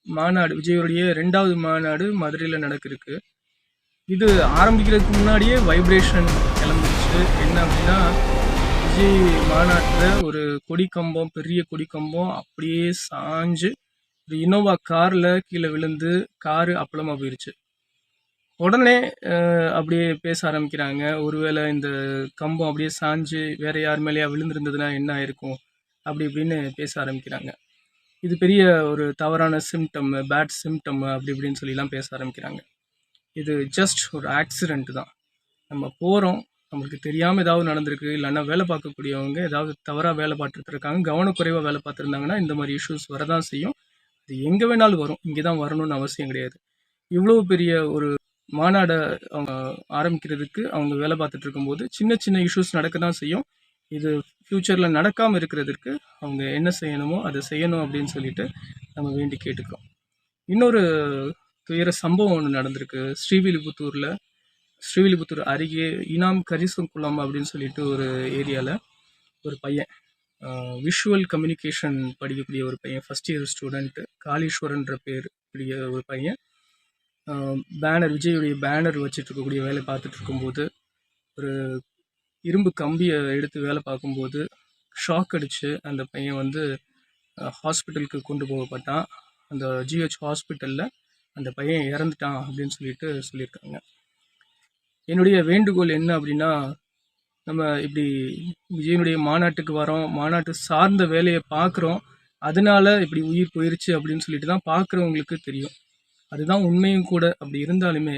மாநாடு விஜயோடைய 2வது மாநாடு மதுரையில் நடக்கிருக்கு. இது ஆரம்பிக்கிறதுக்கு முன்னாடியே வைப்ரேஷன் கிளம்பிடுச்சு. என்ன அப்படின்னா, விஜய் மாநாட்டில் ஒரு கொடி கம்பம், பெரிய கொடி கம்பம் அப்படியே சாஞ்சு ஒரு இனோவா காரில் கீழே விழுந்து காரு அப்பளமாக போயிடுச்சு. உடனே அப்படியே பேச ஆரம்பிக்கிறாங்க. ஒருவேளை இந்த கம்பம் அப்படியே சாஞ்சு வேற யார் மேலேயா விழுந்திருந்ததுன்னா என்ன ஆயிருக்கும், அப்படி இப்படின்னு பேச ஆரம்பிக்கிறாங்க. இது பெரிய ஒரு தவறான சிம்டம், பேட் சிம்டம் அப்படி இப்படின்னு சொல்லிலாம் பேச ஆரம்பிக்கிறாங்க. இது ஜஸ்ட் ஒரு ஆக்சிடென்ட் தான். நம்ம போகிறோம், நம்மளுக்கு தெரியாமல் ஏதாவது நடந்திருக்கு, இல்லைன்னா வேலை பார்க்கக்கூடியவங்க ஏதாவது தவறாக வேலை பார்த்துட்டு இருக்காங்க, கவனக்குறைவாக வேலை பார்த்துருந்தாங்கன்னா இந்த மாதிரி இஷ்யூஸ் வரதான் செய்யும். இது எங்கே வேணாலும் வரும், இங்கே தான் வரணும்னு அவசியம் கிடையாது. இவ்வளோ பெரிய ஒரு மாநாடை அவங்க ஆரம்பிக்கிறதுக்கு அவங்க வேலை பார்த்துட்டு இருக்கும்போது சின்ன சின்ன இஷ்யூஸ் நடக்க தான் செய்யும். இது ஃப்யூச்சரில் நடக்காமல் இருக்கிறதுக்கு அவங்க என்ன செய்யணுமோ அதை செய்யணும் அப்படின்னு சொல்லிட்டு நம்ம வேண்டி கேட்டுக்கிறோம். இன்னொரு துயர சம்பவம் ஒன்று நடந்திருக்கு ஸ்ரீவில்லிபுத்தூர் அருகே இனாம் கரிசங்குளம் அப்படின்னு சொல்லிட்டு ஒரு ஏரியாவில் ஒரு பையன், விஷுவல் கம்யூனிகேஷன் படிக்கக்கூடிய ஒரு பையன், ஃபஸ்ட் இயர் ஸ்டூடெண்ட்டு, காளீஸ்வரன்ற பேர் கூடிய ஒரு பையன், பேனர் விஜயுடைய பேனர் வச்சுட்டு இருக்கக்கூடிய வேலை பார்த்துட்டு இருக்கும்போது ஒரு இரும்பு கம்பியை எடுத்து வேலை பார்க்கும்போது ஷாக் அடித்து அந்த பையன் வந்து ஹாஸ்பிட்டலுக்கு கொண்டு போகப்பட்டான். அந்த ஜிஹெச் ஹாஸ்பிட்டலில் அந்த பையன் இறந்துட்டான் அப்படின்னு சொல்லியிருக்காங்க. என்னுடைய வேண்டுகோள் என்ன அப்படின்னா, நம்ம இப்படி விஜயனுடைய மாநாட்டுக்கு வரோம், மாநாட்டு சார்ந்த வேலையை பார்க்குறோம், அதனால இப்படி உயிர் போயிருச்சு அப்படின்னு சொல்லிட்டு தான் பார்க்குறவங்களுக்கு தெரியும். அதுதான் உண்மையும் கூட. அப்படி இருந்தாலுமே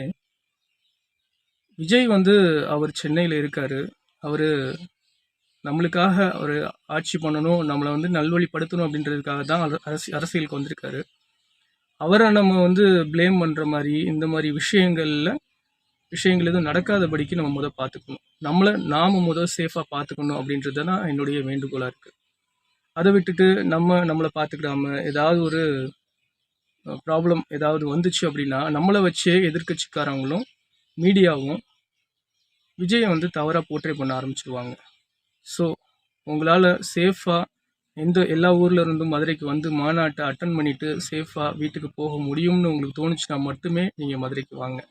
விஜய் வந்து அவர் சென்னையில் இருக்கார், அவர் நம்மளுக்காக ஒரு ஆட்சி பண்ணணும், நம்மளை வந்து நல்வழிப்படுத்தணும் அப்படின்றதுக்காக தான் அரசியலுக்கு வந்திருக்காரு. அவரை நம்ம வந்து ப்ளேம் பண்ணுற மாதிரி இந்த மாதிரி விஷயங்கள் எதுவும் நடக்காதபடிக்கு நம்ம பார்த்துக்கணும். நாம் சேஃபாக பார்த்துக்கணும் அப்படின்றது தான் என்னுடைய வேண்டுகோளாக இருக்குது. அதை விட்டுட்டு நம்மளை பார்த்துக்கிடாம ஏதாவது ஒரு ப்ராப்ளம் ஏதாவது வந்துச்சு அப்படின்னா நம்மளை வச்சே எதிர்கட்சிக்காரங்களும் மீடியாவும் விஜயை வந்து தவறாக போர்ட்ரே பண்ண ஆரம்பிச்சிருவாங்க. ஸோ உங்களால் சேஃபாக எல்லா ஊரில் இருந்தும் மதுரைக்கு வந்து மாநாட்டை அட்டன் பண்ணிவிட்டு சேஃபாக வீட்டுக்கு போக முடியும்னு உங்களுக்கு தோணுச்சுன்னா மட்டுமே நீங்கள் மதுரைக்கு வாங்க.